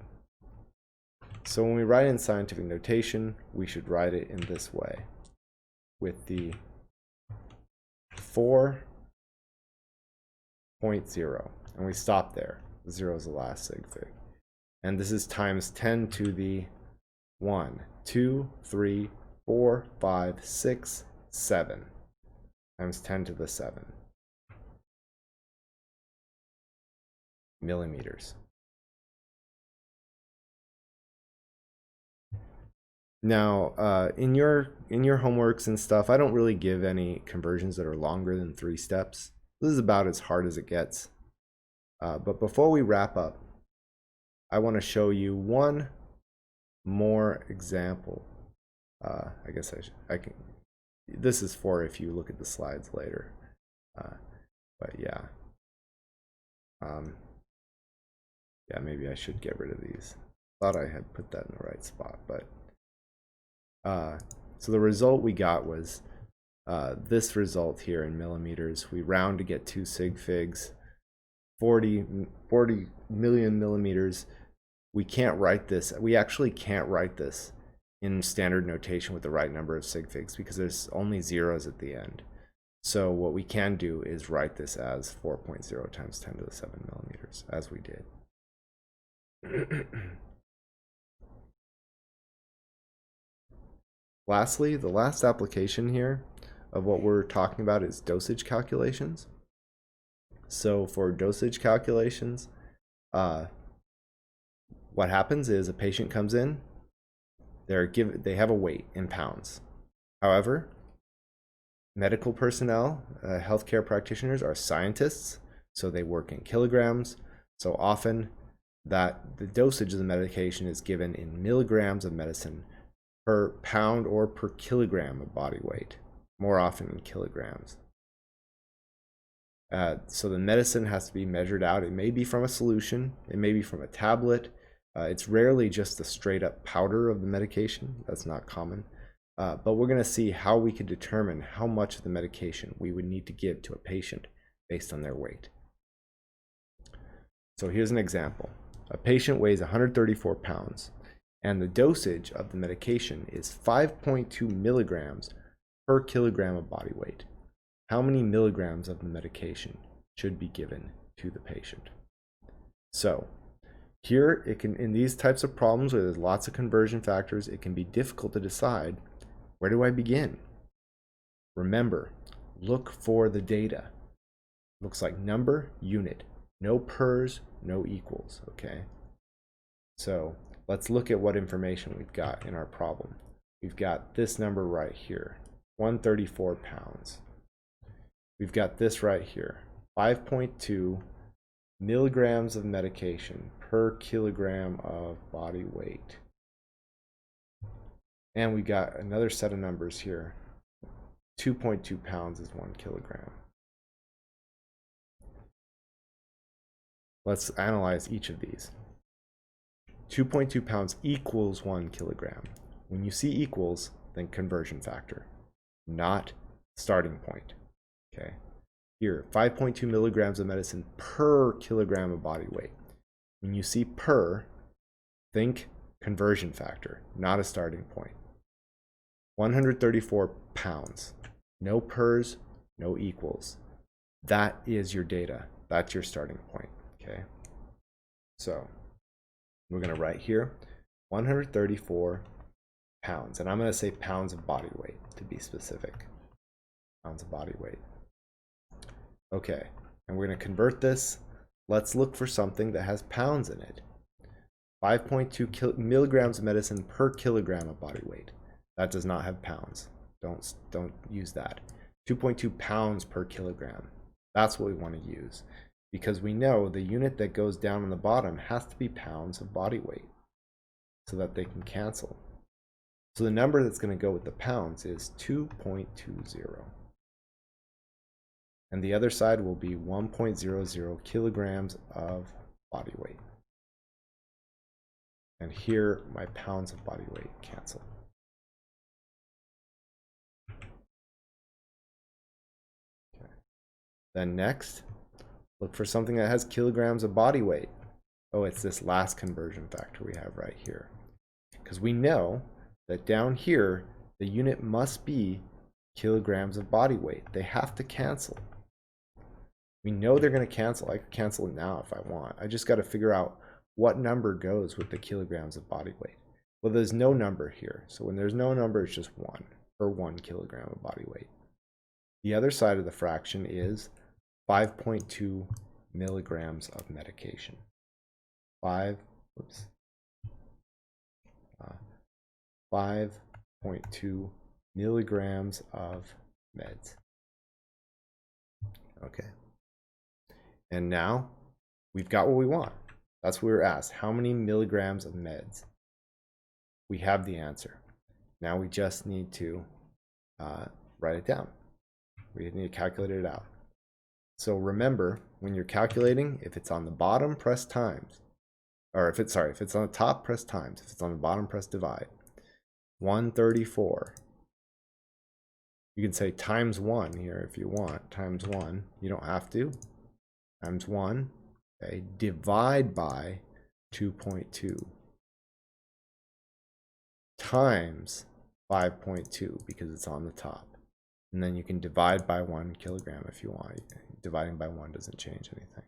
So when we write in scientific notation, we should write it in this way, with the 4.0, and we stop there. 0 is the last sig fig. And this is times 10 to the 1, 2, 3, 4, 5, 6, 7, times 10 to the 7 millimeters. Now, in your homeworks and stuff, I don't really give any conversions that are longer than 3 steps. This is about as hard as it gets. But before we wrap up, I want to show you one more example. I guess I can. This is for if you look at the slides later. But yeah. Yeah, maybe I should get rid of these. Thought I had put that in the right spot, but so the result we got was this result here in millimeters. We round to get 2 sig figs, 40 million millimeters. We can't write this. We actually can't write this in standard notation with the right number of sig figs because there's only zeros at the end. So what we can do is write this as 4.0 times 10 to the 7 millimeters, as we did. Lastly, the last application here of what we're talking about is dosage calculations. So for dosage calculations, what happens is a patient comes in, they have a weight in pounds. However, medical personnel, healthcare practitioners are scientists, so they work in kilograms. So often that the dosage of the medication is given in milligrams of medicine per pound or per kilogram of body weight, more often in kilograms. So the medicine has to be measured out. It may be from a solution, it may be from a tablet. It's rarely just the straight up powder of the medication. That's not common. But we're going to see how we could determine how much of the medication we would need to give to a patient based on their weight. So here's an example. A patient weighs 134 pounds, and the dosage of the medication is 5.2 milligrams per kilogram of body weight. How many milligrams of the medication should be given to the patient? So here, it can, in these types of problems where there's lots of conversion factors, it can be difficult to decide, where do I begin? Remember, look for the data. Looks like number, unit. No pers, no equals, okay? So let's look at what information we've got in our problem. We've got this number right here, 134 pounds. We've got this right here, 5.2 milligrams of medication per kilogram of body weight. And we got another set of numbers here. 2.2 pounds is 1 kilogram. Let's analyze each of these. 2.2 pounds equals 1 kilogram. When you see equals, think conversion factor, not starting point. Okay. Here, 5.2 milligrams of medicine per kilogram of body weight. When you see per, think conversion factor, not a starting point. 134 pounds. No pers, no equals. That is your data. That's your starting point. Okay. So we're going to write here 134 pounds. And I'm going to say pounds of body weight to be specific. Pounds of body weight. Okay. And we're going to convert this. Let's look for something that has pounds in it. 5.2 milligrams of medicine per kilogram of body weight. That does not have pounds. Don't use that. 2.2 pounds per kilogram. That's what we want to use, because we know the unit that goes down on the bottom has to be pounds of body weight so that they can cancel. So the number that's going to go with the pounds is 2.20. And the other side will be 1.00 kilograms of body weight. And here my pounds of body weight cancel. Then next, look for something that has kilograms of body weight. Oh, it's this last conversion factor we have right here. Because we know that down here, the unit must be kilograms of body weight. They have to cancel. We know they're going to cancel. I can cancel it now if I want. I just got to figure out what number goes with the kilograms of body weight. Well, there's no number here. So when there's no number, it's just 1 for 1 kilogram of body weight. The other side of the fraction is 5.2 milligrams of medication. 5.2 milligrams of meds. Okay. And now we've got what we want. That's what we were asked. How many milligrams of meds? We have the answer. Now we just need to write it down. We need to calculate it out. So remember, when you're calculating, if it's on the bottom, press times. Or if it's on the top, press times. If it's on the bottom, press divide. 134. You can say times 1 here if you want. Times 1. You don't have to. Times 1. Okay. Divide by 2.2. Times 5.2 because it's on the top. And then you can divide by 1 kilogram if you want. Dividing by 1 doesn't change anything.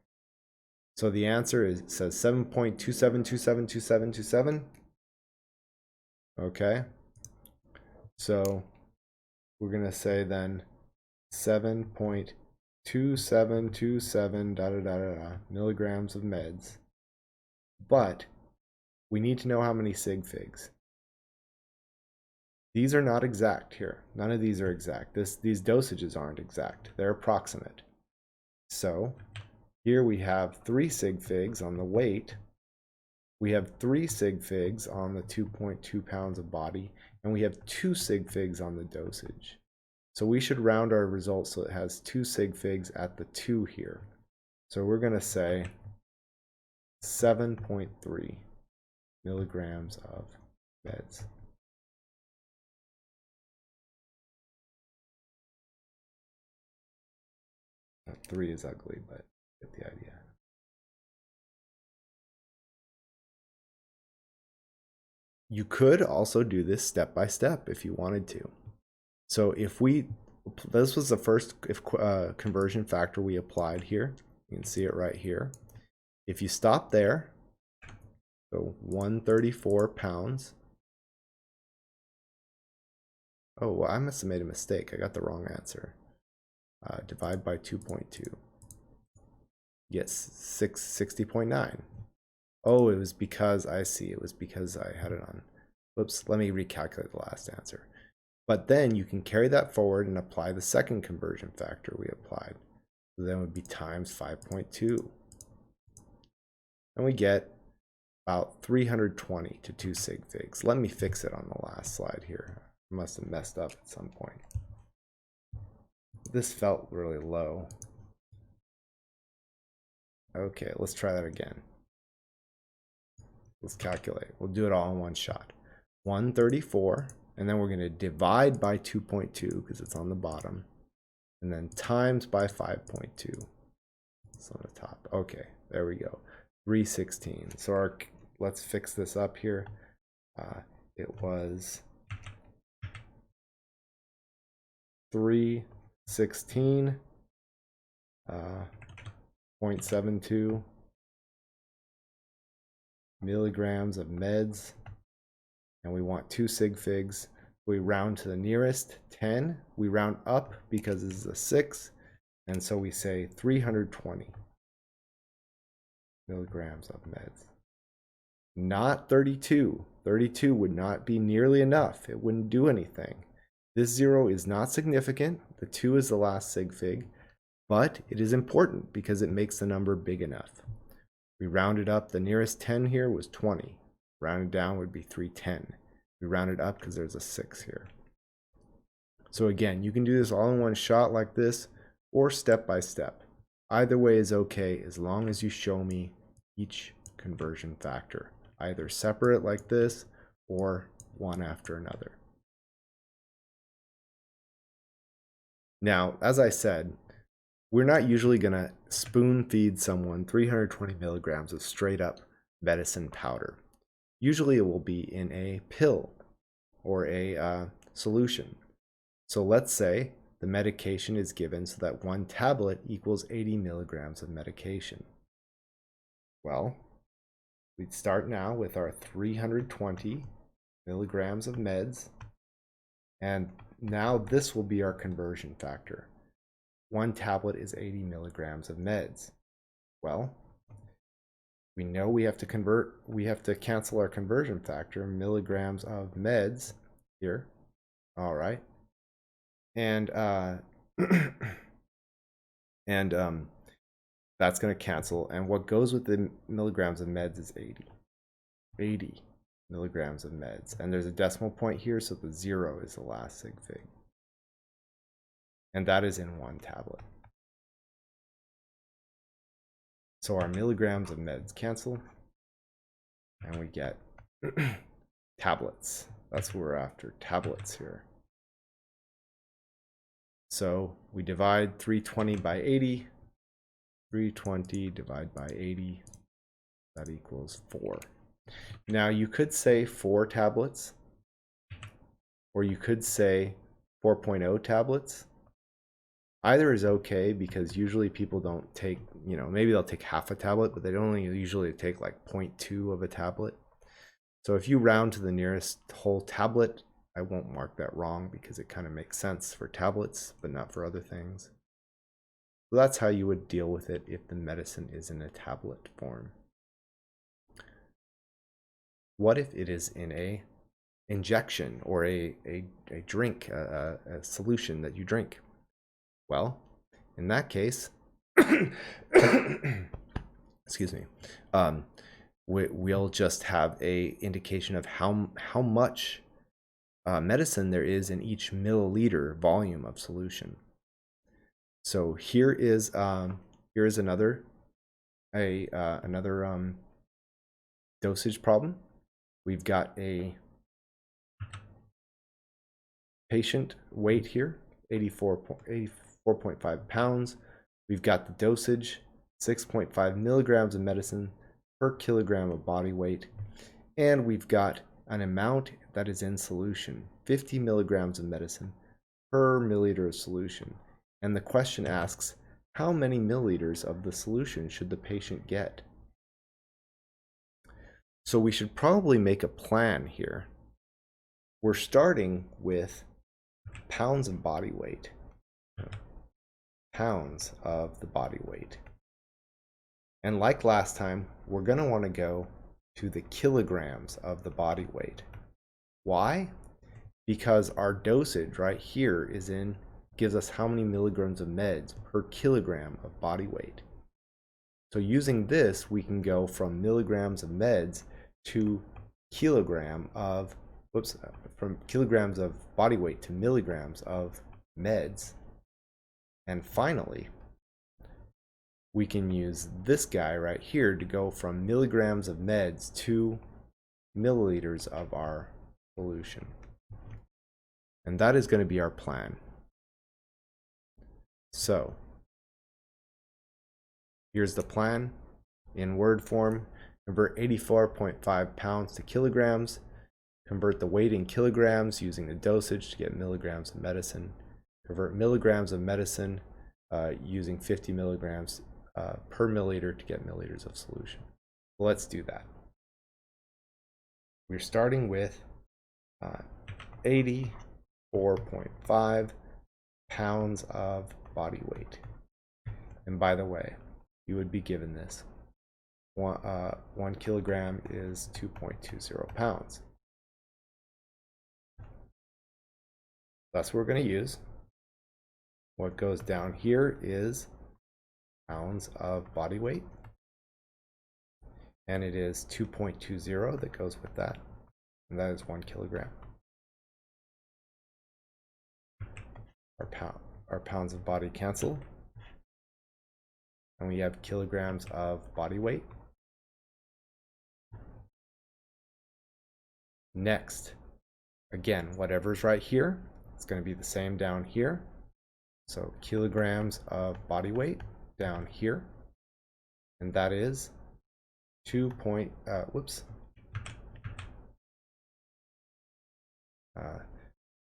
So the answer is, it says 7.27272727. Okay. So we're going to say then 7.2727 milligrams of meds. But we need to know how many sig figs. These are not exact here. None of these are exact. These dosages aren't exact. They're approximate. So here we have 3 sig figs on the weight. We have 3 sig figs on the 2.2 pounds of body. And we have 2 sig figs on the dosage. So we should round our results so it has 2 sig figs at the 2 here. So we're going to say 7.3 milligrams of meds. That 3 is ugly, but get the idea. You could also do this step by step if you wanted to. So if this was the first conversion factor we applied here. You can see it right here. If you stop there, so 134 pounds. Oh, well, I must have made a mistake. I got the wrong answer. Divide by 2.2. Yes, 60.9. Oh, it was because, I see, it was because I had it on. Whoops, let me recalculate the last answer. But then you can carry that forward and apply the second conversion factor we applied. So then it would be times 5.2. And we get about 320 to 2 sig figs. Let me fix it on the last slide here. I must have messed up at some point. This felt really low. Okay, let's try that again. Let's calculate. We'll do it all in one shot. 134, and then we're going to divide by 2.2 because it's on the bottom, and then times by 5.2. It's on the top. Okay, there we go. 316. So let's fix this up here. It was 316. 0.72 milligrams of meds, and we want 2 sig figs. We round to the nearest 10. We round up because this is a 6, and so we say 320 milligrams of meds. Not 32. 32 would not be nearly enough. It wouldn't do anything. This 0 is not significant. The 2 is the last sig fig. But it is important because it makes the number big enough. We rounded up, the nearest 10 here was 20. Rounded down would be 310. We rounded up because there's a 6 here. So again, you can do this all in one shot like this, or step by step. Either way is okay as long as you show me each conversion factor, either separate like this or one after another. Now, as I said, we're not usually going to spoon feed someone 320 milligrams of straight up medicine powder. Usually it will be in a pill or a solution. So let's say the medication is given so that 1 tablet equals 80 milligrams of medication. Well, we'd start now with our 320 milligrams of meds, and now this will be our conversion factor. 1 tablet is 80 milligrams of meds. Well, we know we have to cancel our conversion factor, milligrams of meds here. All right. And that's going to cancel. And what goes with the milligrams of meds is 80. 80 milligrams of meds. And there's a decimal point here, so the 0 is the last sig fig. And that is in 1 tablet. So our milligrams of meds cancel, and we get tablets. That's what we're after, tablets here. So we divide 320 by 80. 320 divided by 80, that equals 4. Now you could say 4 tablets, or you could say 4.0 tablets. Either is okay because usually people don't take, maybe they'll take half a tablet, but they don't usually take like 0.2 of a tablet. So if you round to the nearest whole tablet, I won't mark that wrong because it kind of makes sense for tablets, but not for other things. So that's how you would deal with it if the medicine is in a tablet form. What if it is in a injection or a drink, a solution that you drink? Well, in that case, excuse me, we'll just have a indication of how much medicine there is in each milliliter volume of solution. So here is another dosage problem. We've got a patient weight here, 84.5 pounds. We've got the dosage, 6.5 milligrams of medicine per kilogram of body weight. And we've got an amount that is in solution, 50 milligrams of medicine per milliliter of solution. And the question asks, how many milliliters of the solution should the patient get? So we should probably make a plan here. We're starting with pounds of body weight. Pounds of the body weight. And like last time, we're going to want to go to the kilograms of the body weight. Why? Because our dosage right here gives us how many milligrams of meds per kilogram of body weight. So using this, we can go from milligrams of meds to from kilograms of body weight to milligrams of meds. And finally, we can use this guy right here to go from milligrams of meds to milliliters of our solution. And that is going to be our plan. So here's the plan in word form. Convert 84.5 pounds to kilograms. Convert the weight in kilograms using the dosage to get milligrams of medicine. Convert milligrams of medicine using 50 milligrams per milliliter to get milliliters of solution. Let's do that. We're starting with 84.5 pounds of body weight. And by the way, you would be given this. 1 kilogram is 2.20 pounds. That's what we're going to use. What goes down here is pounds of body weight. And it is 2.20 that goes with that. And that is 1 kilogram. Our pounds of body cancel. And we have kilograms of body weight. Next, again, whatever's right here, it's going to be the same down here. So kilograms of body weight down here. And that is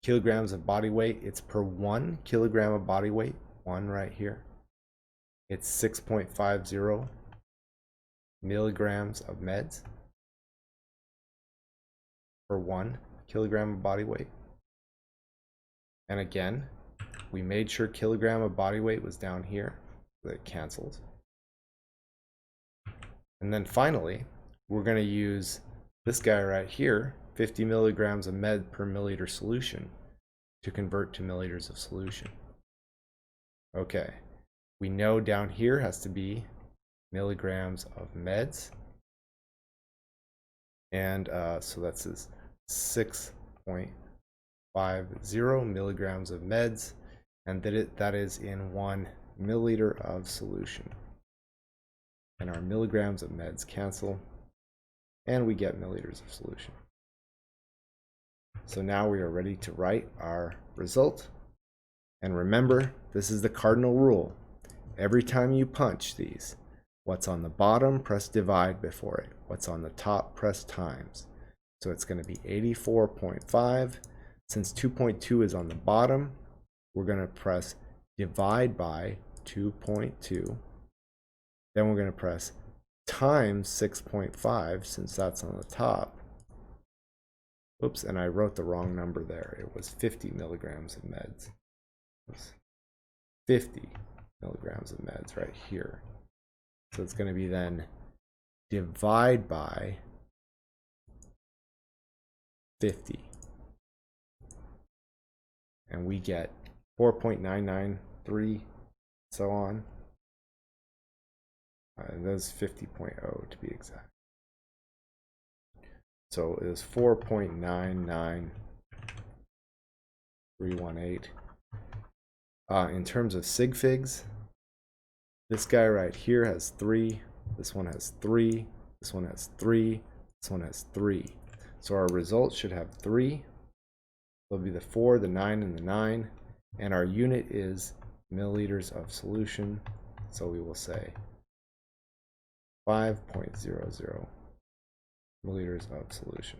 kilograms of body weight. It's per 1 kilogram of body weight, 1 right here. It's 6.50 milligrams of meds per 1 kilogram of body weight. And again, we made sure kilogram of body weight was down here, so it cancels. And then finally, we're going to use this guy right here, 50 milligrams of med per milliliter solution, to convert to milliliters of solution. Okay, we know down here has to be milligrams of meds. And so that's 6.50 milligrams of meds, and that is in 1 milliliter of solution. And our milligrams of meds cancel, and we get milliliters of solution. So now we are ready to write our result. And remember, this is the cardinal rule. Every time you punch these, what's on the bottom, press divide before it. What's on the top, press times. So it's going to be 84.5. Since 2.2 is on the bottom, we're going to press divide by 2.2. Then we're going to press times 6.5 since that's on the top. Oops, and I wrote the wrong number there. It was 50 milligrams of meds. It was 50 milligrams of meds right here. So it's going to be then divide by 50. And we get 4.993, so on. And that's 50.0 to be exact. So it is 4.99318. In terms of sig figs, this guy right here has 3, this one has 3, this one has 3, this one has 3. So our result should have 3. It'll be the 4, the 9, and the 9. And our unit is milliliters of solution. So we will say 5.00 milliliters of solution.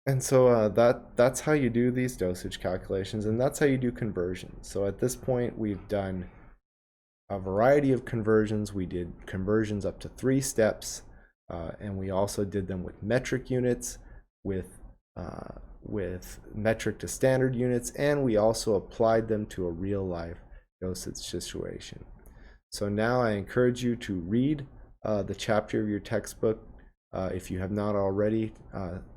And so that's how you do these dosage calculations, and that's how you do conversions. So at this point, we've done a variety of conversions. We did conversions up to 3 steps. and we also did them with metric units, with metric to standard units, and we also applied them to a real life dosage situation. So now I encourage you to read the chapter of your textbook if you have not already,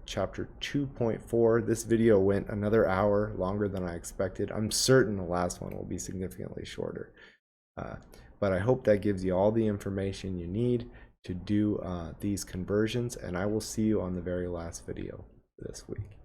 chapter 2.4. This video went another hour longer than I expected. I'm certain the last one will be significantly shorter. But I hope that gives you all the information you need to do these conversions, and I will see you on the very last video this week.